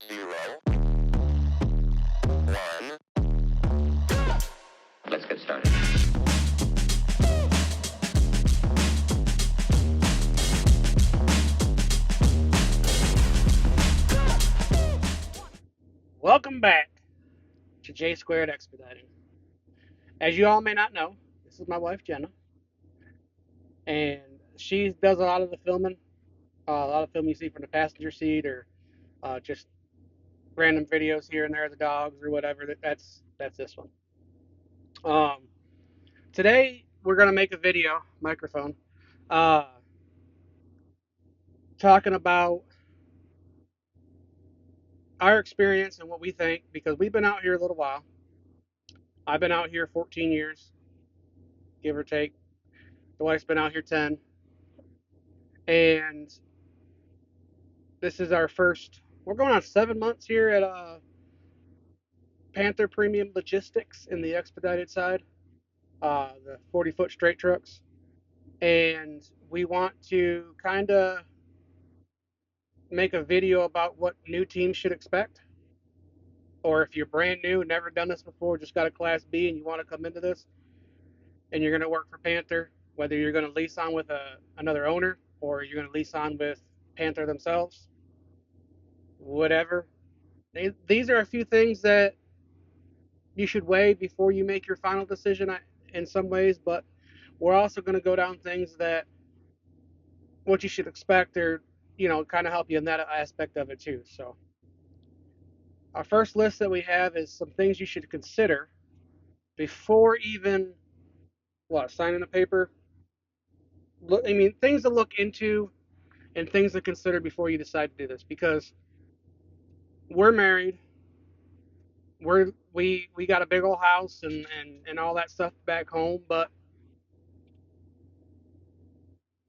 0, 1. Let's get started. Welcome back to J Squared Expediting. As you all may not know, this is my wife Jenna, and she does a lot of the filming. A lot of film you see from the passenger seat, or just random videos here and there of the dogs or whatever. That's this one. Today we're gonna make a video microphone, uh, talking about our experience and what we think, because we've been out here a little while. I've been out here 14 years, give or take. The wife's been out here 10, and this is our first. We're going on 7 months here at Panther Premium Logistics in the expedited side, the 40-foot straight trucks, and we want to kind of make a video about what new teams should expect, or if you're brand new, never done this before, just got a Class B and you want to come into this, and you're going to work for Panther, whether you're going to lease on with another owner or you're going to lease on with Panther themselves, whatever. These are a few things that you should weigh before you make your final decision in some ways, but we're also going to go down things that what you should expect, or kind of help you in that aspect of it too. So our first list that we have is some things you should consider before even signing a paper. Things to look into and things to consider before you decide to do this, because we're married, we got a big old house and all that stuff back home, but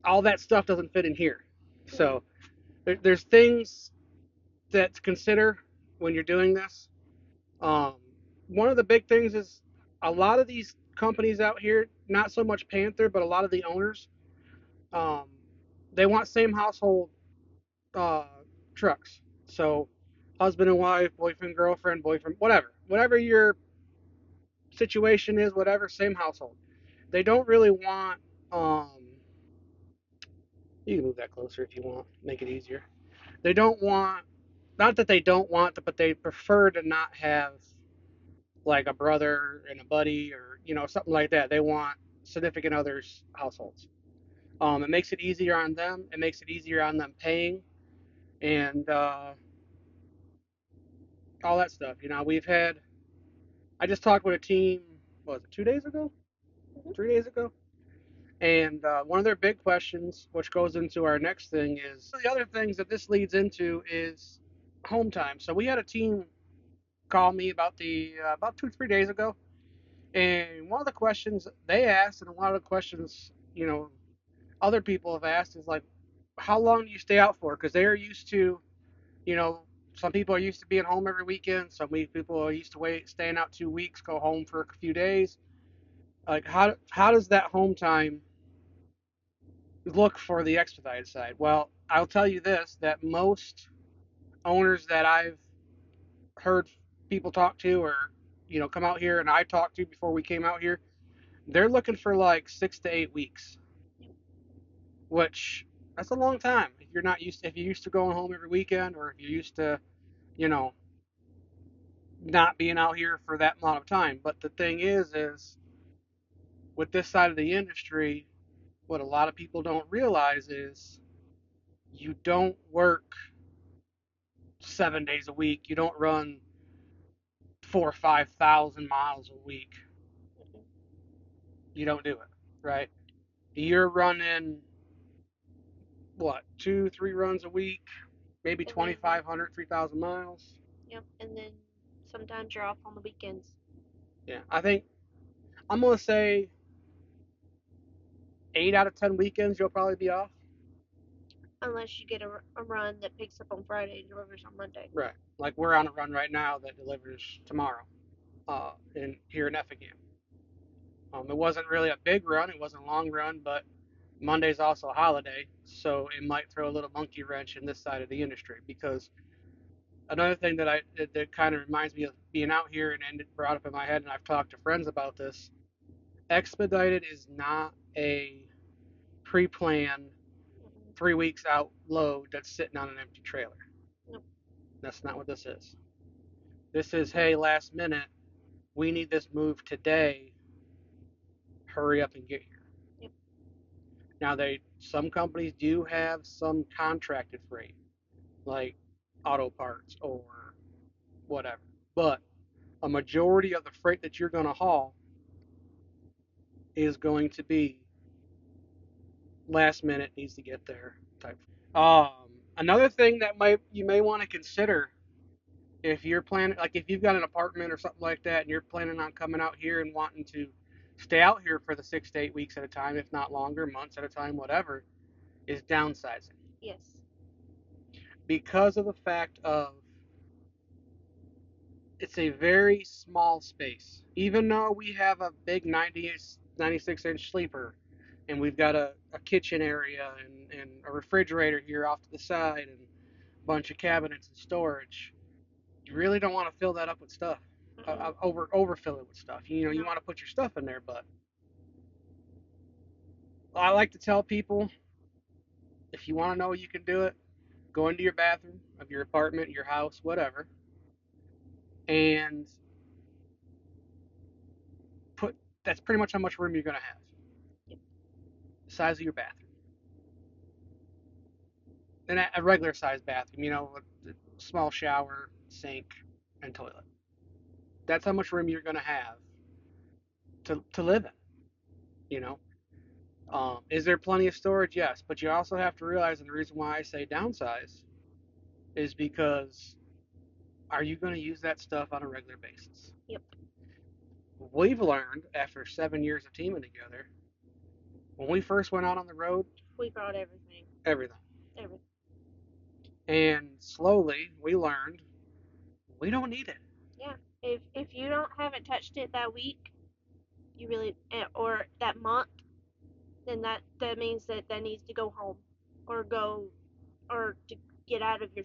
all that stuff doesn't fit in here. So there's things that to consider when you're doing this. One of the big things is a lot of these companies out here, not so much Panther, but a lot of the owners, um, they want same household uh, trucks. So husband and wife, boyfriend, girlfriend, boyfriend, whatever your situation is, whatever, same household. They don't really want. You can move that closer if you want, make it easier. They don't want, not that they don't want, but they prefer to not have like a brother and a buddy, or something like that. They want significant others households. It makes it easier on them. It makes it easier on them paying, and all that stuff. We've had. I just talked with a team. What was it, 2 days ago? 3 days ago? And one of their big questions, which goes into our next thing, is the other things that this leads into is home time. So we had a team call me about 2 3 days ago, and one of the questions they asked, and one of the questions other people have asked, is like, how long do you stay out for? Because they're used to, you know, some people are used to being home every weekend. Some people are used to staying out 2 weeks, go home for a few days. Like, how does that home time look for the expedited side? Well, I'll tell you this: that most owners that I've heard people talk to, or come out here and I talked to before we came out here, they're looking for like 6 to 8 weeks, which that's a long time. If you're used to going home every weekend, or if you're used to, you know, not being out here for that amount of time. But the thing is with this side of the industry, what a lot of people don't realize is you don't work 7 days a week. You don't run 4 or 5 thousand miles a week. You don't do it, right? You're running what, 2 3 runs a week, maybe 2,500 3,000 miles. Yep, and then sometimes you're off on the weekends. Yeah, I think I'm gonna say 8 out of 10 weekends you'll probably be off. Unless you get a run that picks up on Friday and delivers on Monday. Right. Like we're on a run right now that delivers tomorrow, in here in Effingham. It wasn't really a big run. It wasn't a long run, but Monday's also a holiday, so it might throw a little monkey wrench in this side of the industry, because Another thing that kind of reminds me of being out here and it brought up in my head, and I've talked to friends about this. Expedited is not a pre-planned Mm-mm. 3 weeks out load that's sitting on an empty trailer. Nope. That's not what this is. This is, hey, last minute, we need this move today. Hurry up and get here. Yep. Now, some companies do have some contracted freight, like auto parts or whatever, but a majority of the freight that you're going to haul is going to be last minute, needs to get there type. Another thing that might you may want to consider if you're planning, like if you've got an apartment or something like that, and you're planning on coming out here and wanting to stay out here for the 6 to 8 weeks at a time, if not longer, months at a time, whatever, is downsizing Yes. because of the fact of it's a very small space. Even though we have a big 96-inch sleeper and we've got a kitchen area and a refrigerator here off to the side and a bunch of cabinets and storage, you really don't want to fill that up with stuff. Mm-mm. Overfill it with stuff. You No. want to put your stuff in there, but I like to tell people if you want to know you can do it, go into your bathroom of your apartment, your house, whatever, and put that's pretty much how much room you're gonna have. Yep. The size of your bathroom. And a regular sized bathroom, with a small shower, sink, and toilet. That's how much room you're gonna have to live in, you know. Is there plenty of storage? Yes, but you also have to realize, and the reason why I say downsize is because are you going to use that stuff on a regular basis? Yep. We've learned after 7 years of teaming together, when we first went out on the road, We brought everything. everything. Everything. And slowly we learned we don't need it. Yeah. If you don't haven't touched it that week, you really or that month, then that means that needs to go home, or go, or to get out of your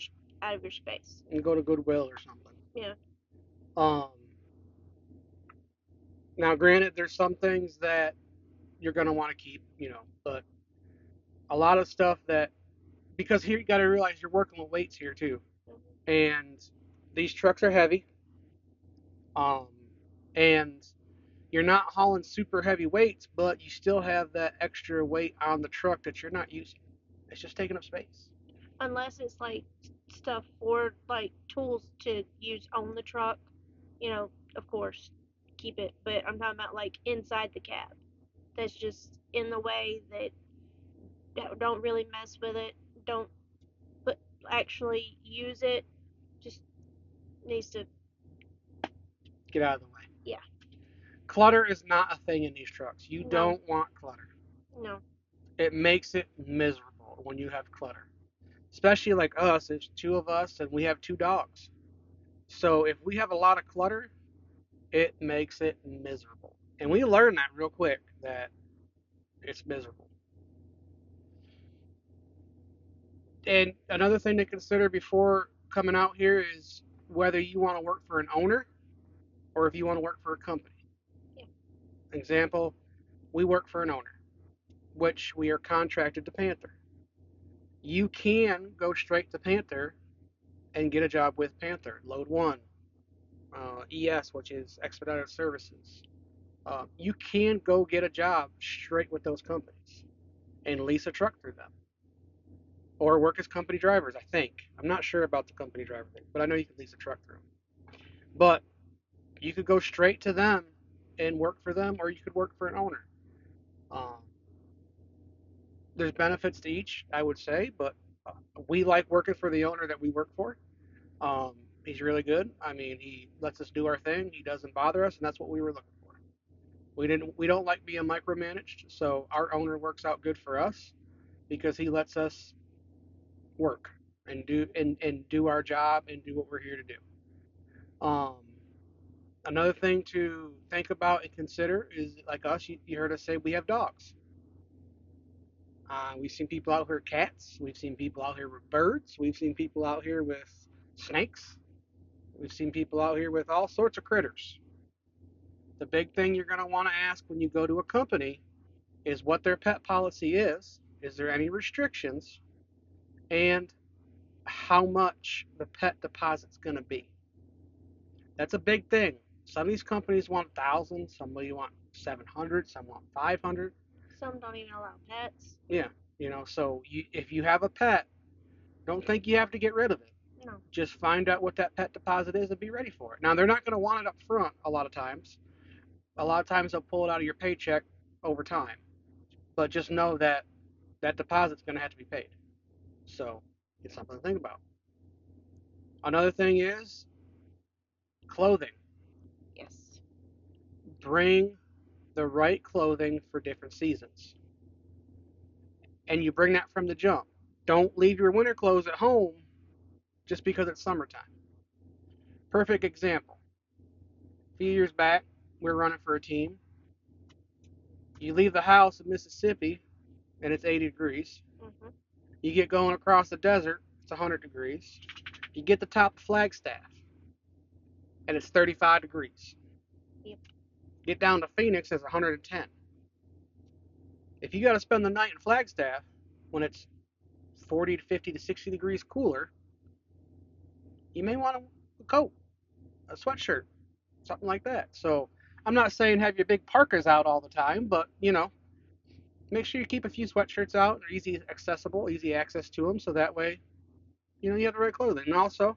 space. And go to Goodwill or something. Yeah. Um, Now, granted, there's some things that you're going to want to keep, but a lot of stuff that, because here you got to realize you're working with weights here too. Mm-hmm. And these trucks are heavy. Um, and you're not hauling super heavy weights, but you still have that extra weight on the truck that you're not using. It's just taking up space. Unless it's like stuff for like tools to use on the truck, of course, keep it. But I'm talking about like inside the cab. That's just in the way that don't really mess with it. Don't put actually use it. Just needs to, Get out of the way. yeah. Clutter is not a thing in these trucks. You No. don't want clutter. No. It makes it miserable when you have clutter. Especially like us, it's two of us and we have two dogs. So if we have a lot of clutter, it makes it miserable. And we learn that real quick that it's miserable. And another thing to consider before coming out here is whether you want to work for an owner or if you want to work for a company. Yeah. Example, we work for an owner, which we are contracted to Panther. You can go straight to Panther and get a job with Panther, Load One, ES, which is Expedited Services. You can go get a job straight with those companies and lease a truck through them or work as company drivers, I think. I'm not sure about the company driver thing, but I know you can lease a truck through them. But you could go straight to them and work for them, or you could work for an owner. Um, there's benefits to each, I would say, but we like working for the owner that we work for. He's really good. I mean, he lets us do our thing. He doesn't bother us, and that's what we were looking for. We don't like being micromanaged, so our owner works out good for us because he lets us work and do our job and do what we're here to do. Um, Another thing to think about and consider is like us. You heard us say we have dogs. We've seen people out here with cats. We've seen people out here with birds. We've seen people out here with Snakes. We've seen people out here with all sorts of critters. The big thing you're going to want to ask when you go to a company is what their pet policy is. Is there any restrictions? And how much the pet deposit's going to be. That's a big thing. Some of these companies want 1,000, some want 700, some want 500. Some don't even allow pets. Yeah, so if you have a pet, don't think you have to get rid of it. No. Just find out what that pet deposit is and be ready for it. Now, they're not going to want it up front a lot of times. A lot of times they'll pull it out of your paycheck over time. But just know that that deposit's going to have to be paid. So it's something to think about. Another thing is clothing. Yes. Bring the right clothing for different seasons. And you bring that from the jump. Don't leave your winter clothes at home just because it's summertime. Perfect example. A few years back, we were running for a team. You leave the house in Mississippi and it's 80 degrees. Mm-hmm. You get going across the desert, it's 100 degrees. You get to top of Flagstaff and it's 35 degrees. Yep. Get down to Phoenix, it's 110. If you got to spend the night in Flagstaff when it's 40 to 50 to 60 degrees cooler, you may want a coat, a sweatshirt, something like that. So I'm not saying have your big parkas out all the time, but make sure you keep a few sweatshirts out. They're easy accessible, easy access to them, so that way you have the right clothing. And also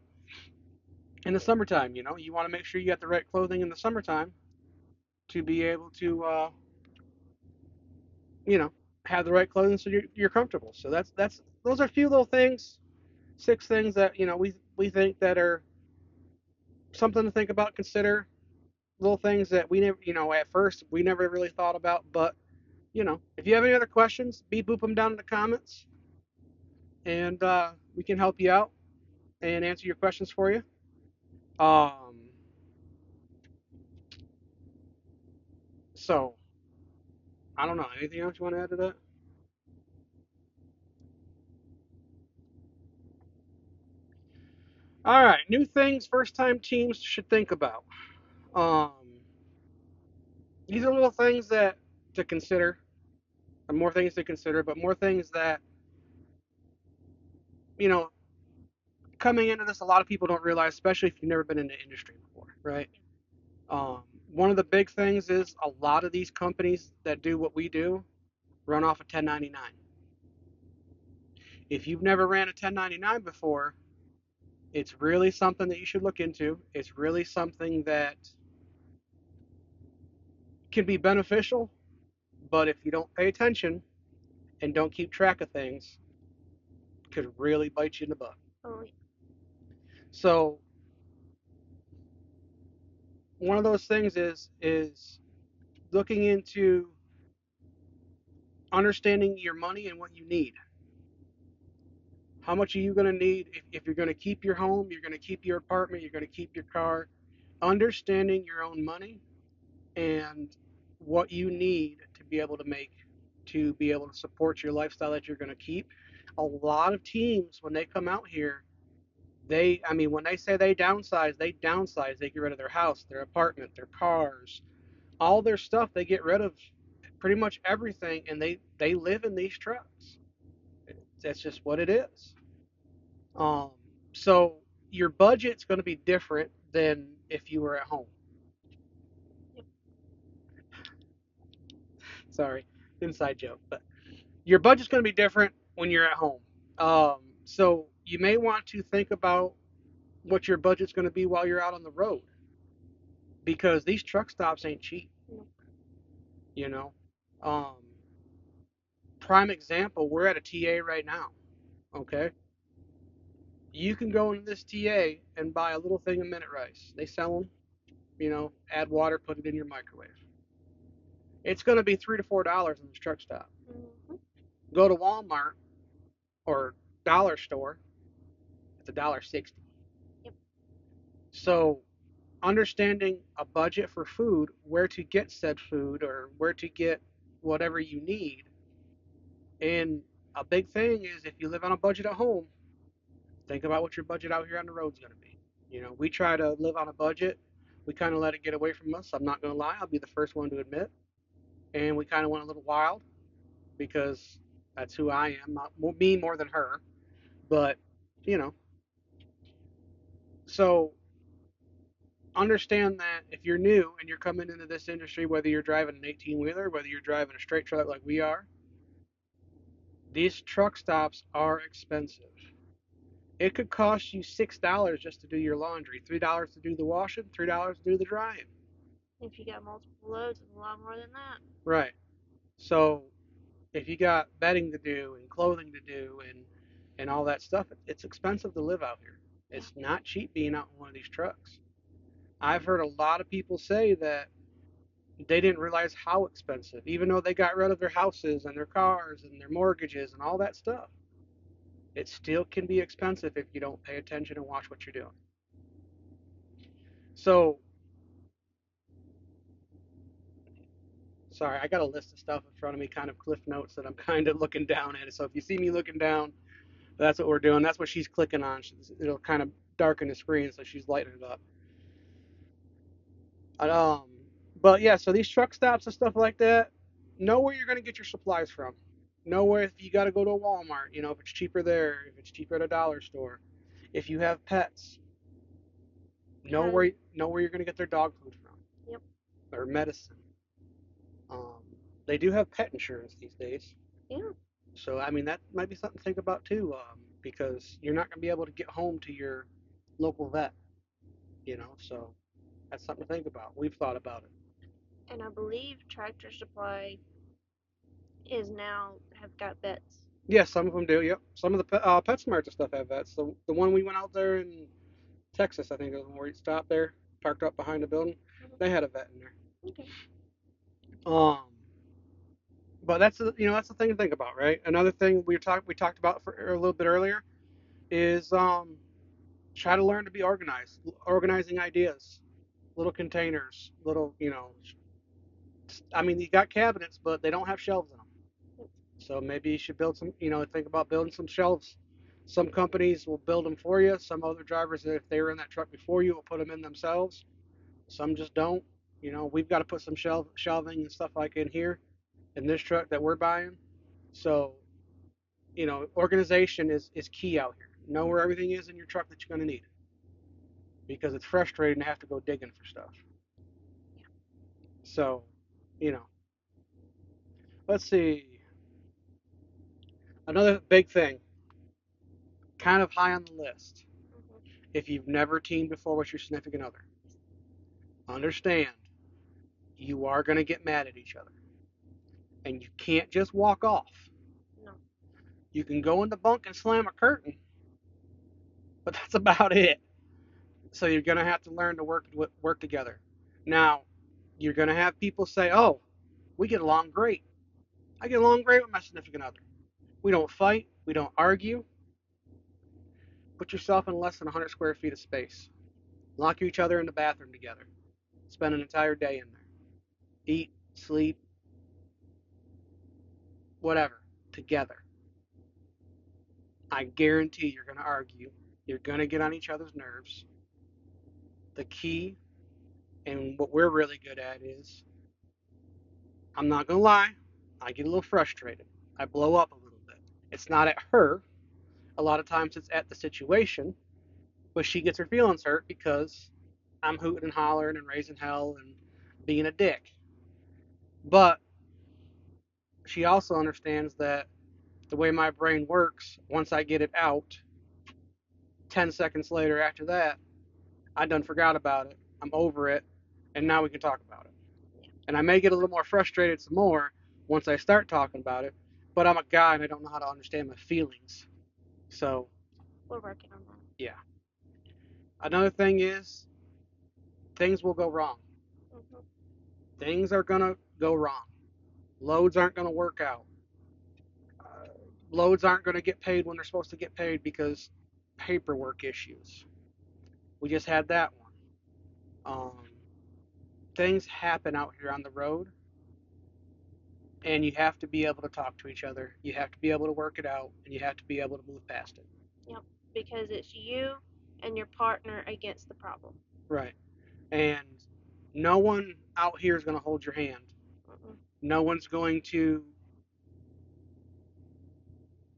in the summertime, you want to make sure you got the right clothing in the summertime to be able to have the right clothing so you're comfortable. So that's those are a few little things, 6 things that we think that are something to think about, consider. Little things that we never, at first we never really thought about. But if you have any other questions, boop them down in the comments, and we can help you out and answer your questions for you. So I don't know. Anything else you want to add to that? All right, new things first-time teams should think about. Um, these are little things that to consider, and more things to consider, but more things that you know coming into this, a lot of people don't realize, especially if you've never been in the industry before, right? One of the big things is a lot of these companies that do what we do run off a 1099. If you've never ran a 1099 before, it's really something that you should look into. It's really something that can be beneficial, but if you don't pay attention and don't keep track of things, it could really bite you in the butt. Oh, yeah. So one of those things is looking into understanding your money and what you need. How much are you going to need if you're going to keep your home, you're going to keep your apartment, you're going to keep your car? Understanding your own money and what you need to be able to to be able to support your lifestyle that you're going to keep. A lot of teams, when they come out here, when they say they downsize, they downsize. They get rid of their house, their apartment, their cars, all their stuff. They get rid of pretty much everything, and they live in these trucks. That's just what it is. Um, so your budget's going to be different than if you were at home. Yep. Sorry, inside joke, but your budget's going to be different when you're at home. So you may want to think about what your budget's going to be while you're out on the road, because these truck stops ain't cheap. No. You know, um, prime example, we're at a TA right now. Okay, you can go into this TA and buy a little thing of minute rice. They sell them. Add water, put it in your microwave. It's going to be $3 to $4 in this truck stop. Mm-hmm. Go to Walmart or dollar store, it's $1.60. Yep. So understanding a budget for food, where to get said food or where to get whatever you need. And a big thing is if you live on a budget at home, Think about what your budget out here on the road is going to be. We try to live on a budget. We kind of let it get away from us. I'm not going to lie. I'll be the first one to admit. And we kind of went a little wild because that's who I am. Not me more than her, but you know. So understand that if you're new and you're coming into this industry, whether you're driving an 18 wheeler, whether you're driving a straight truck like we are, these truck stops are expensive. It could cost you $6 just to do your laundry, $3 to do the washing, $3 to do the drying. If you got multiple loads, it's a lot more than that. Right. So if you got bedding to do and clothing to do and all that stuff, it's expensive to live out here. Yeah. It's not cheap being out in one of these trucks. I've heard a lot of people say that they didn't realize how expensive, even though they got rid of their houses and their cars and their mortgages and all that stuff. It still can be expensive if you don't pay attention and watch what you're doing. So, sorry, I got a list of stuff in front of me, kind of cliff notes that I'm kind of looking down at it. So if you see me looking down, that's what we're doing. That's what she's clicking on. It'll kind of darken the screen, so she's lighting it up. Um, but yeah, so these truck stops and stuff like that, know where you're going to get your supplies from. Know where if you got to go to a Walmart, if it's cheaper there, if it's cheaper at a dollar store. If you have pets, know where you're going to get their dog food from. Yep. Or medicine. Um, they do have pet insurance these days. Yeah. So I mean that might be something to think about too, because you're not going to be able to get home to your local vet. So that's something to think about. We've thought about it. And I believe Tractor Supply is now have got vets. Yeah, some of them do. Yep. Some of the PetSmarts and stuff have vets. The one we went out there in Texas, I think, is where we stopped there, parked up behind the building. Mm-hmm. They had a vet in there. Okay. Um, but that's the thing to think about, right? Another thing we talked about for a little bit earlier is try to learn to be organized, organizing ideas, little containers, little I mean, you got cabinets, but they don't have shelves in them. So maybe you should build some, think about building some shelves. Some companies will build them for you. Some other drivers, if they were in that truck before you, will put them in themselves. Some just don't. We've got to put some shelving and stuff like in here in this truck that we're buying. So, organization is key out here. Know where everything is in your truck that you're going to need because it's frustrating to have to go digging for stuff. So, you know, let's see. Another big thing, kind of high on the list. Mm-hmm. If you've never teamed before with your significant other, understand you are going to get mad at each other. And you can't just walk off. No. You can go in the bunk and slam a curtain, but that's about it. So you're going to have to learn to work together. Now, you're going to have people say, "Oh, we get along great. I get along great with my significant other. We don't fight, we don't argue." Put yourself in less than 100 square feet of space. Lock each other in the bathroom together. Spend an entire day in there. Eat, sleep, whatever, together. I guarantee you're going to argue. You're going to get on each other's nerves. The key and what we're really good at is, I'm not going to lie, I get a little frustrated. I blow up a little bit. It's not at her. A lot of times it's at the situation, but she gets her feelings hurt because I'm hooting and hollering and raising hell and being a dick. But she also understands that the way my brain works, once I get it out, 10 seconds later after that, I done forgot about it. I'm over it, and now we can talk about it. And I may get a little more frustrated some more once I start talking about it, but I'm a guy and I don't know how to understand my feelings. So, We're working on that. yeah. Another thing is, things will go wrong. Mm-hmm. Things are going to go wrong. Loads aren't going to work out. Uh, Loads aren't going to get paid when they're supposed to get paid because paperwork issues. We just had that one. Things happen out here on the road, and you have to be able to talk to each other. You have to be able to work it out, and you have to be able to move past it. Yep. because it's you and your partner against the problem. Right. And no one out here is going to hold your hand. Mm-mm. No one's going to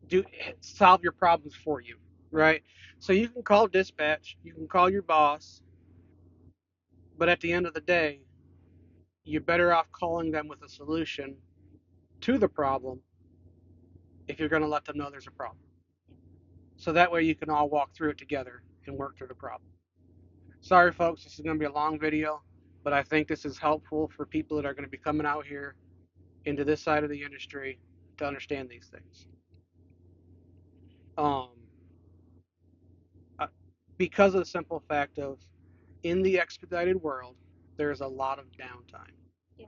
do solve your problems for you, right? So you can call dispatch, you can call your boss, but at the end of the day, you're better off calling them with a solution to the problem if you're going to let them know there's a problem. So that way you can all walk through it together and work through the problem. Sorry, folks, this is going to be a long video, but I think this is helpful for people that are going to be coming out here into this side of the industry to understand these things. Um, uh, because of the simple fact of in the expedited world, there's a lot of downtime. Yeah.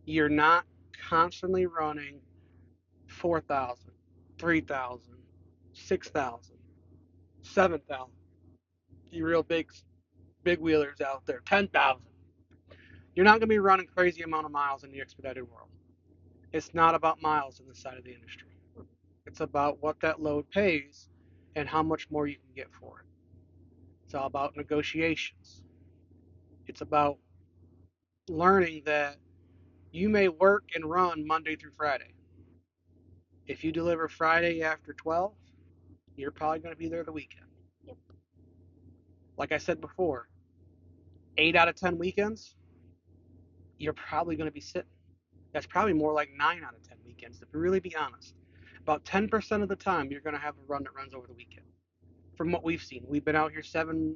You're not constantly running 4,000, 3,000, 6,000, 7,000. You real big wheelers out there, 10,000. You're not going to be running crazy amount of miles in the expedited world. It's not about miles in this side of the industry. It's about what that load pays and how much more you can get for it. It's all about negotiations. It's about learning that you may work and run Monday through Friday. If you deliver Friday after 12, you're probably going to be there the weekend. Yep. Like I said before, 8 out of 10 weekends, you're probably going to be sitting. That's probably more like 9 out of 10 weekends, to really be honest. About 10% of the time, you're going to have a run that runs over the weekend. From what we've seen, we've been out here 7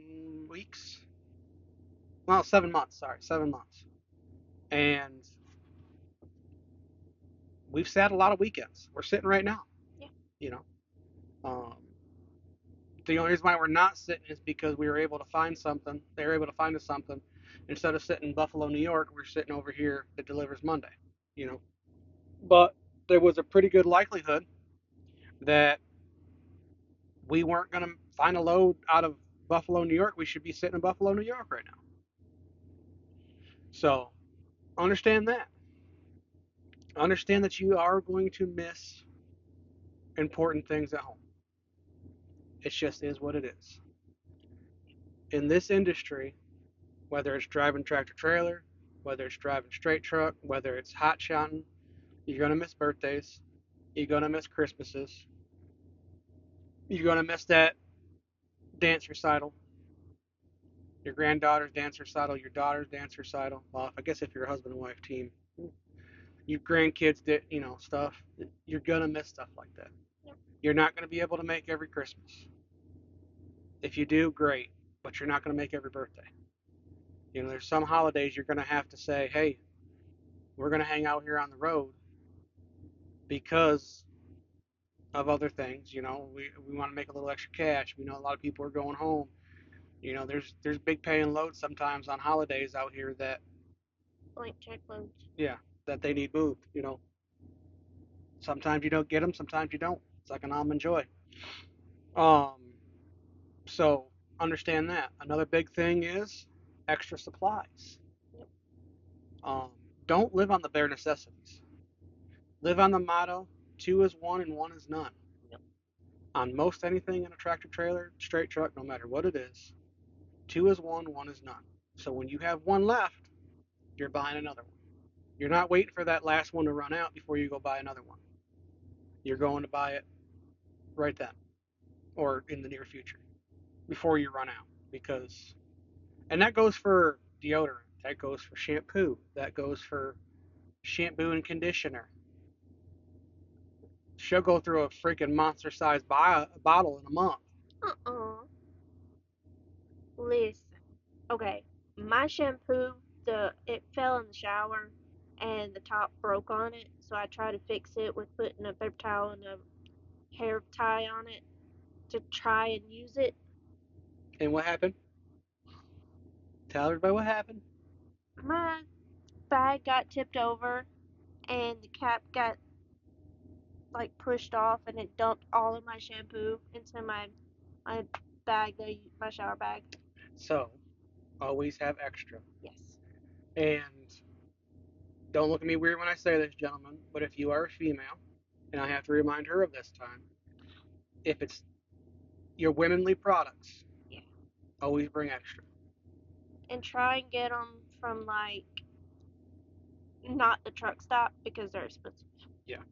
weeks. Well, 7 months, sorry, 7 months. And we've sat a lot of weekends. We're sitting right now, Yeah. you know. Um, the only reason why we're not sitting is because we were able to find something. They were able to find us something. Instead of sitting in Buffalo, New York, we're sitting over here that delivers Monday, you know. But there was a pretty good likelihood that we weren't going to find a load out of Buffalo, New York. We should be sitting in Buffalo, New York right now. So understand that. Understand that you are going to miss important things at home. It just is what it is. In this industry, whether it's driving tractor trailer, whether it's driving straight truck, whether it's hot shotting, you're going to miss birthdays. You're going to miss Christmases. You're going to miss that dance recital, your granddaughter's dance recital, your daughter's dance recital. Well, I guess if you're a husband and wife team, your grandkids did, stuff. You're going to miss stuff like that. Yep. You're not going to be able to make every Christmas. If you do, great, but you're not going to make every birthday. There's some holidays you're going to have to say, hey, we're going to hang out here on the road because of other things. We want to make a little extra cash. We know a lot of people are going home. There's big paying loads sometimes on holidays out here that Blank check loads. yeah, that they need moved. Sometimes you don't get them, sometimes you don't. It's like an almond joy. Um, so understand that. Another big thing is extra supplies. Yep. Um, don't live on the bare necessities. Live on the motto: two is one and one is none. Yep. On most anything in a tractor trailer, straight truck, no matter what it is, two is one is none. So when you have one left, you're buying another one. You're not waiting for that last one to run out before you go buy another one. You're going to buy it right then or in the near future before you run out. And that goes for deodorant, that goes for shampoo, that goes for shampoo and conditioner. She'll go through a freaking monster sized bottle in a month. Uh-uh. Listen. Okay. My shampoo, it fell in the shower and the top broke on it, so I tried to fix it with putting a paper towel and a hair tie on it to try and use it. And what happened? Tell everybody what happened. My bag got tipped over and the cap got like pushed off and it dumped all of my shampoo into my bag, my shower bag. So, always have extra. Yes. And don't look at me weird when I say this, gentlemen, but if you are a female, and I have to remind her of this time, if it's your womanly products, Yeah. always bring extra. And try and get them from like not the truck stop because they're expensive. Yeah,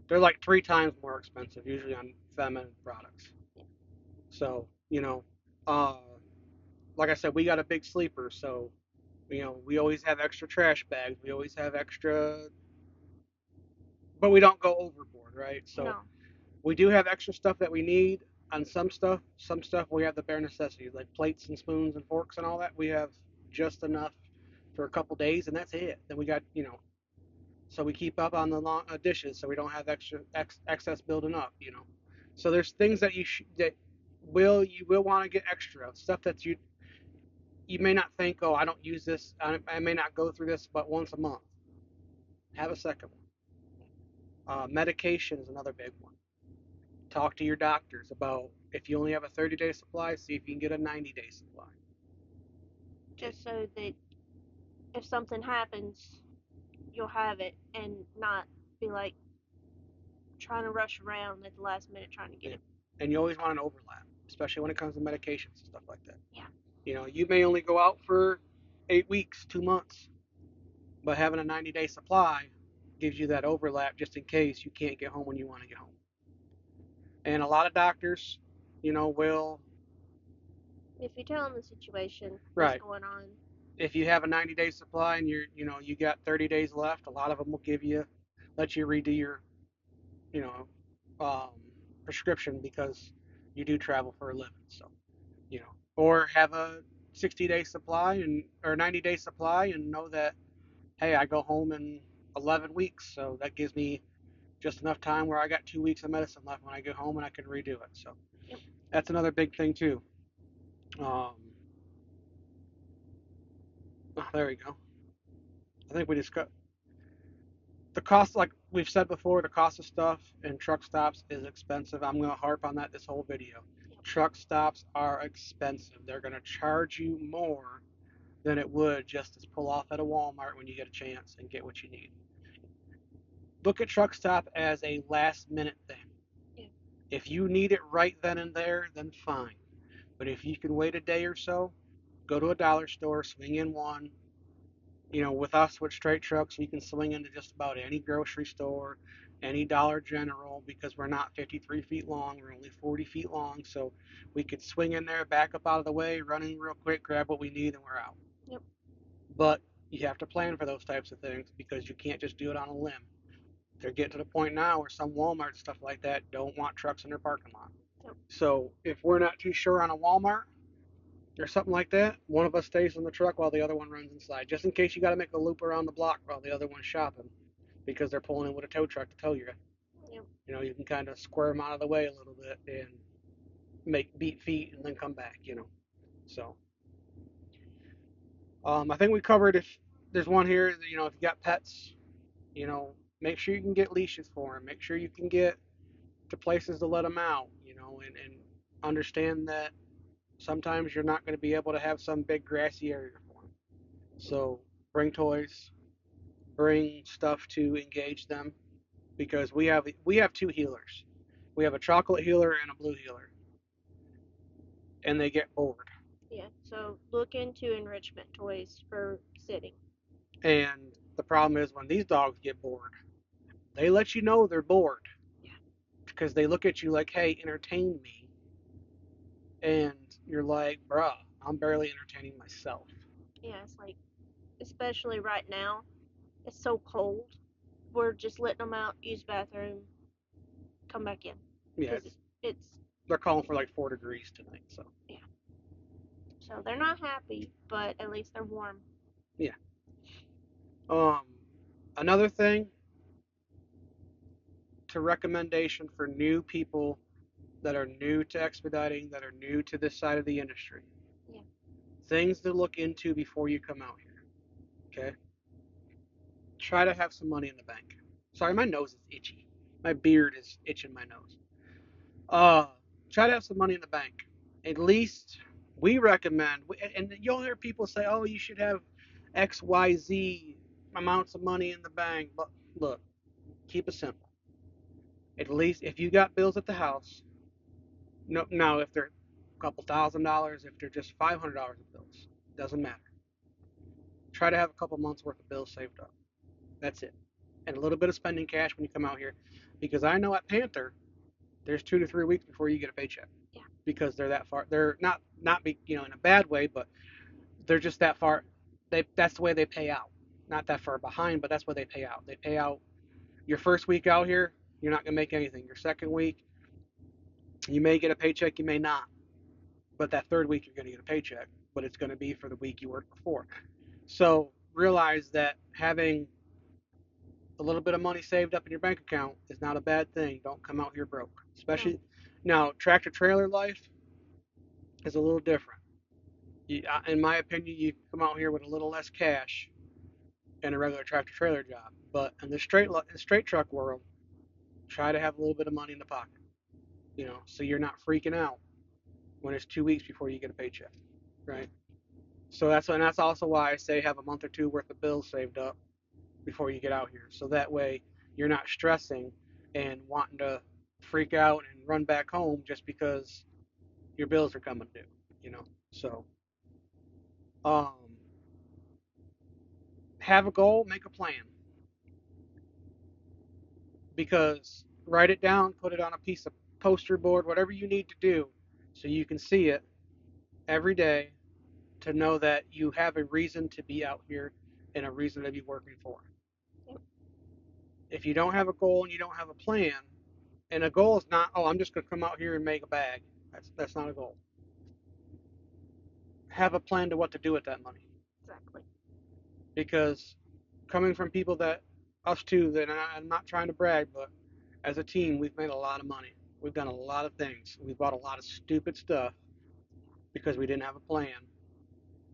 they're like 3 times more expensive usually on feminine products. Yeah. So uh, like I said, we got a big sleeper, so we always have extra trash bags. We always have extra, but we don't go overboard, right? So No. we do have extra stuff that we need on some stuff. Some stuff we have the bare necessities, like plates and spoons and forks and all that. We have just enough for a couple days, and that's it. Then we got, so we keep up on the dishes, so we don't have excess building up. So there's things that you will want to get extra stuff that you may not think, oh, I don't use this. I may not go through this, but once a month, have a second one. Medication is another big one. Talk to your doctors about if you only have a 30-day supply, see if you can get a 90-day supply. Just so that if something happens, you'll have it and not be like trying to rush around at the last minute trying to get Yeah. it. And you always want an overlap, especially when it comes to medications and stuff like that. Yeah. You may only go out for 8 weeks, 2 months, but having a 90-day supply gives you that overlap just in case you can't get home when you want to get home. And a lot of doctors, will, If you tell them the situation, what's right, going on. if you have a 90-day supply and you got 30 days left, a lot of them will let you redo your, you know, um, prescription because you do travel for a living. So, or have a 60-day supply or 90-day supply and know that, hey, I go home in 11 weeks, so that gives me just enough time where I got 2 weeks of medicine left when I get home and I can redo it. So Yep. that's another big thing too. Um, there we go. I think we discussed the cost, like we've said before, the cost of stuff in truck stops is expensive. I'm going to harp on that this whole video. Yep. Truck stops are expensive. They're going to charge you more than it would just to pull off at a Walmart when you get a chance and get what you need. Look at truck stop as a last minute thing. Yeah. If you need it right then and there, then fine. But if you can wait a day or so, go to a dollar store, swing in one. With us with straight trucks, we can swing into just about any grocery store, any Dollar General, because we're not 53 feet long, we're only 40 feet long. So we could swing in there, back up out of the way, run in real quick, grab what we need, and we're out. Yep. But you have to plan for those types of things because you can't just do it on a limb. They're getting to the point now where some Walmart stuff like that don't want trucks in their parking lot. Yep. So if we're not too sure on a Walmart or something like that, one of us stays in the truck while the other one runs inside, just in case you got to make a loop around the block while the other one's shopping because they're pulling in with a tow truck to tow you. Yep. You can kind of square them out of the way a little bit and make beat feet and then come back. So I think we covered if there's one here. If you got pets, make sure you can get leashes for them. Make sure you can get to places to let them out. And understand that sometimes you're not going to be able to have some big grassy area for them. So bring toys, bring stuff to engage them because we have two healers. We have a chocolate healer and a blue healer, and they get bored. Yeah. So look into enrichment toys for sitting. And the problem is when these dogs get bored, they let you know they're bored Yeah. because they look at you like, "Hey, entertain me," and you're like, "Bruh, I'm barely entertaining myself." Yeah. It's like, especially right now, it's so cold. We're just letting them out, use bathroom, come back in Yeah, because it's they're calling for like 4 degrees tonight, so yeah. So they're not happy, but at least they're warm. yeah. Um, Another thing to recommendation for new people that are new to expediting, that are new to this side of the industry. Yeah. Things to look into before you come out here. Okay? Try to have some money in the bank. Sorry, my nose is itchy. My beard is itching my nose. Uh, Try to have some money in the bank. At least we recommend, and you'll hear people say, oh, you should have XYZ amounts of money in the bank. But look, keep it simple. At least if you got bills at the house, no, now if they're couple $1,000 if they're just $500 of bills. Doesn't matter. Try to have a couple months worth of bills saved up. That's it. And a little bit of spending cash when you come out here, because I know at Panther there's 2 to 3 weeks before you get a paycheck. Yeah. Because they're that far. They're not in a bad way, but they're just that far. That's the way they pay out. Not that far behind, but that's what they pay out. They pay out your first week out here, you're not gonna make anything. Your second week, you may get a paycheck, you may not. But that third week, you're gonna get a paycheck, but it's gonna be for the week you worked before. So realize that having a little bit of money saved up in your bank account is not a bad thing. Don't come out here broke. No. Especially now, tractor trailer life is a little different. In my opinion, you come out here with a little less cash in a regular tractor trailer job. But in the straight truck world, try to have a little bit of money in the pocket, so you're not freaking out when it's 2 weeks before you get a paycheck, right? So that's also why I say have a month or two worth of bills saved up before you get out here. So that way you're not stressing and wanting to freak out and run back home just because your bills are coming due. So um, have a goal, make a plan, because write it down, put it on a piece of poster board, whatever you need to do, so you can see it every day to know that you have a reason to be out here and a reason to be working for. Yep. If you don't have a goal and you don't have a plan, and a goal is not, oh, I'm just going to come out here and make a bag. That's not a goal. Have a plan to what to do with that money. Exactly. Because coming from people that us two, that I'm not trying to brag, but as a team, we've made a lot of money. We've done a lot of things. We bought a lot of stupid stuff because we didn't have a plan,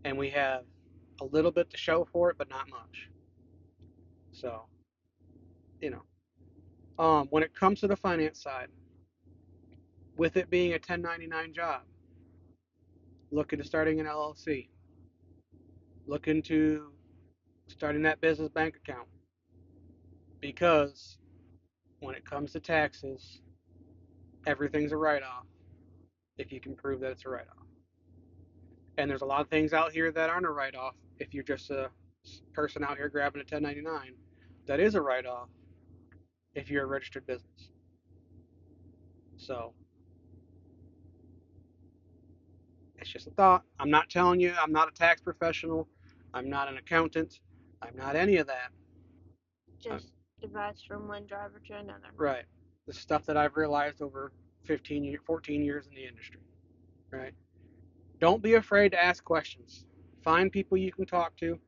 and we have a little bit to show for it, but not much. So, you when it comes to the finance side, with it being a 1099 job, look into starting an LLC. Look into starting that business bank account, because when it comes to taxes, everything's a write off if you can prove that it's a write off. And there's a lot of things out here that aren't a write off if you're just a person out here grabbing a 1099. That is a write off if you're a registered business. So it's just a thought. I'm not telling you, I'm not a tax professional. I'm not an accountant. I'm not any of that. I'm, Just advice from one driver to another. right. The stuff that I've realized over 14 years in the industry. Right. Don't be afraid to ask questions. Find people you can talk to.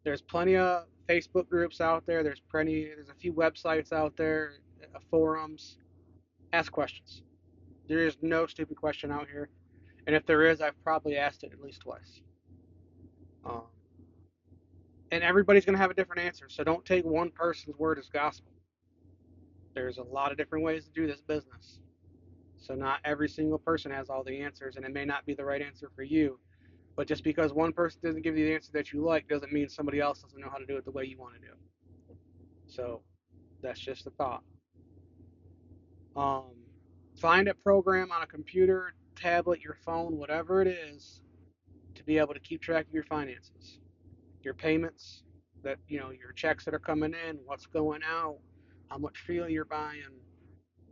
There's plenty of Facebook groups out there. There's a few websites out there, forums. Ask questions. There is no stupid question out here. And if there is, I've probably asked it at least twice. Um, and everybody's going to have a different answer. So don't take one person's word as gospel. There's a lot of different ways to do this business. So not every single person has all the answers, and it may not be the right answer for you. But just because one person doesn't give you the answer that you like doesn't mean somebody else doesn't know how to do it the way you want to do it. So that's just a thought. Um, find a program on a computer, tablet, your phone, whatever it is, to be able to keep track of your finances, your payments, your checks that are coming in, what's going out, how much fuel you're buying,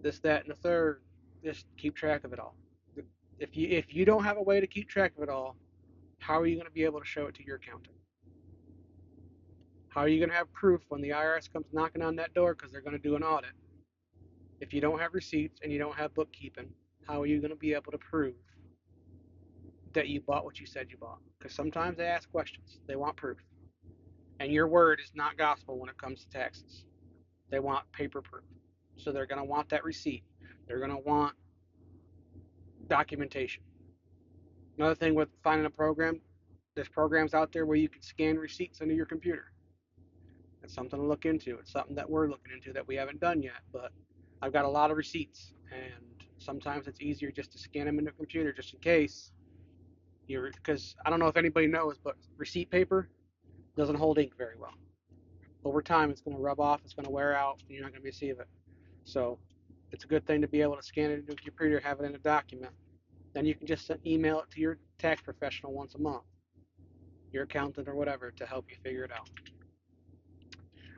this, that, and the third. Just keep track of it all. If you don't have a way to keep track of it all, how are you going to be able to show it to your accountant? How are you going to have proof when the IRS comes knocking on that door because they're going to do an audit? If you don't have receipts and you don't have bookkeeping, how are you going to be able to prove that you bought what you said you bought? Because sometimes they ask questions, they want proof. And your word is not gospel when it comes to taxes. They want paper proof. So they're going to want that receipt. They're going to want documentation. Another thing with finding a program, there's programs out there where you can scan receipts into your computer. It's something to look into. It's something that we're looking into that we haven't done yet, but I've got a lot of receipts, and sometimes it's easier just to scan them into a computer just in case. Because I don't know if anybody knows, but receipt paper doesn't hold ink very well. Over time, it's going to rub off, it's going to wear out, and you're not going to receive it. So it's a good thing to be able to scan it into a computer, have it in a document, Then you can just email it to your tax professional once a month, your accountant or whatever, to help you figure it out.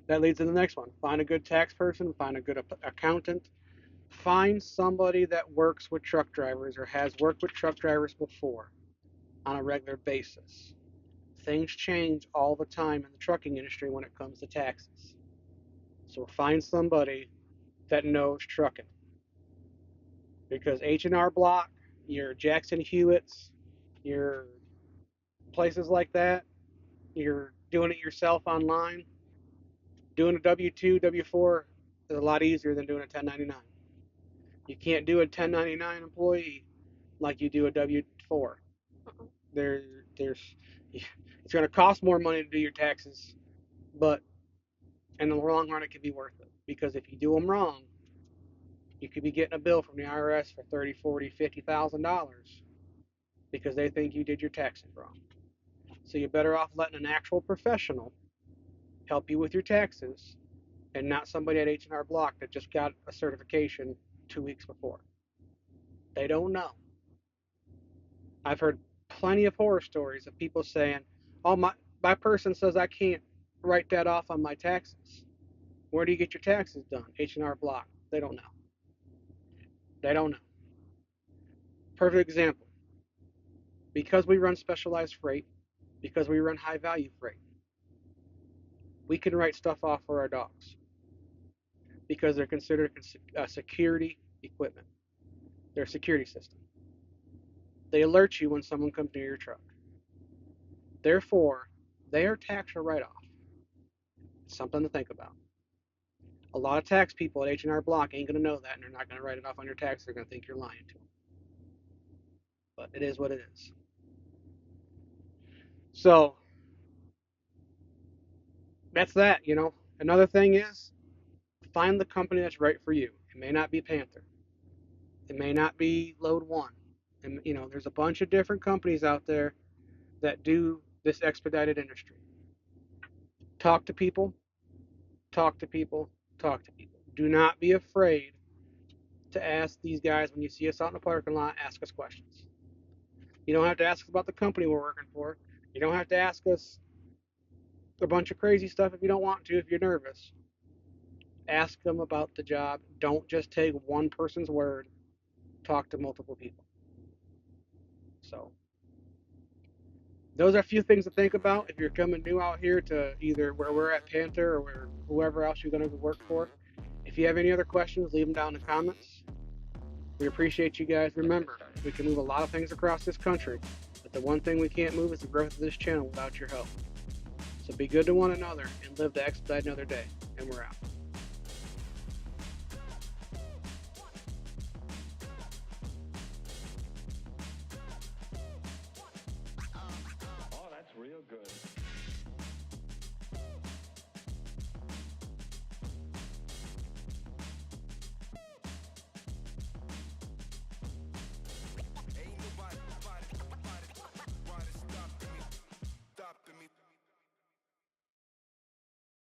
That leads to the next one. Find a good tax person, find a good accountant, find somebody that works with truck drivers or has worked with truck drivers before on a regular basis. Things change all the time in the trucking industry when it comes to taxes. So find somebody that knows trucking. Because H&R Block, your Jackson Hewitts, your places like that, you're doing it yourself online. Doing a W-2, W-4 is a lot easier than doing a 1099. You can't do a 1099 employee like you do a W-4. There, there's, it's going to cost more money to do your taxes, but in the long run, it could be worth it. Because if you do them wrong, you could be getting a bill from the IRS for $30, $40, $50,000 because they think you did your taxes wrong. So you're better off letting an actual professional help you with your taxes and not somebody at H&R Block that just got a certification 2 weeks before. They don't know. I've heard plenty of horror stories of people saying, "Oh, my person says I can't write that off on my taxes." Where do you get your taxes done? H&R Block. They don't know. They don't know. Perfect example. Because we run specialized freight, because we run high value freight, we can write stuff off for our dogs because they're considered security equipment. They're a security system. They alert you when someone comes near your truck. Therefore, they are tax or write-off. Something to think about. A lot of tax people at H&R Block ain't going to know that, and they're not going to write it off on your tax. They're going to think you're lying to them. But it is what it is. So that's that. Another thing is find the company that's right for you. It may not be Panther. It may not be Load One. And there's a bunch of different companies out there that do this expedited industry. Talk to people, talk to people, talk to people. Do not be afraid to ask these guys when you see us out in the parking lot, ask us questions. You don't have to ask us about the company we're working for. You don't have to ask us a bunch of crazy stuff if you don't want to, if you're nervous. Ask them about the job. Don't just take one person's word. Talk to multiple people. So those are a few things to think about if you're coming new out here to either where we're at Panther or whoever else you're going to work for. If you have any other questions, leave them down in the comments. We appreciate you guys. Remember, we can move a lot of things across this country, but the one thing we can't move is the growth of this channel without your help. So be good to one another and live to expedite another day. And we're out.